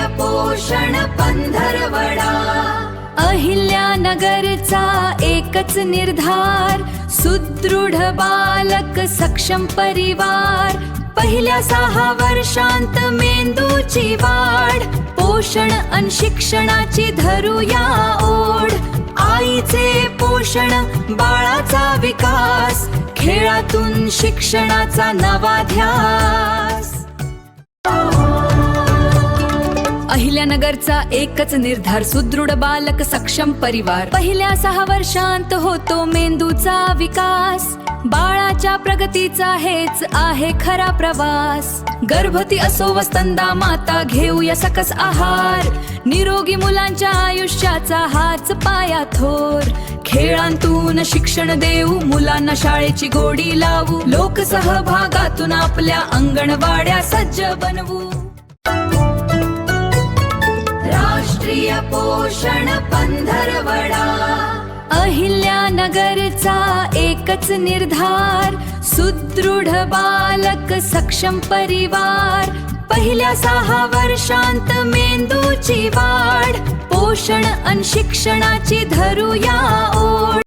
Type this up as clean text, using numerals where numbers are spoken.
पोषण पंधरवडा। अहिल्यानगरचा एकच निर्धार, सुदृढ बालक सक्षम परिवार। पहिल्या 6 वर्षांत मेंदूची वाढ, पोषण अन शिक्षणाची धरूया ओढ। आईचे पोषण, बाळाचा विकास, खेळातून शिक्षणाचा नवा ध्यास। अहिल्यानगरचा एकच निर्धार, सुदृढ बालक सक्षम परिवार। पहिल्या 6 वर्षांत होतो मेंदूचा विकास, बाळाच्या प्रगतीचा हेच आहे खरा प्रवास। गर्भवती असो व स्तनदा माता, घेऊया सकस आहार। निरोगी मुलांच्या आयुष्याचा हाच पाया थोर। खेळांतून शिक्षण देऊ, मुलांना शाळेची गोडी लावू। लोकसहभागातून आपल्या अंगणवाड्या सज्ज बनवू। राष्ट्रीय पोषण पंधरवडा। अहिल्यानगरचा एकच निर्धार, सुदृढ बालक सक्षम परिवार। पहिल्या 6 वर्षांत मेंदूची वाढ, पोषण अन शिक्षणाची धरूया ओढ।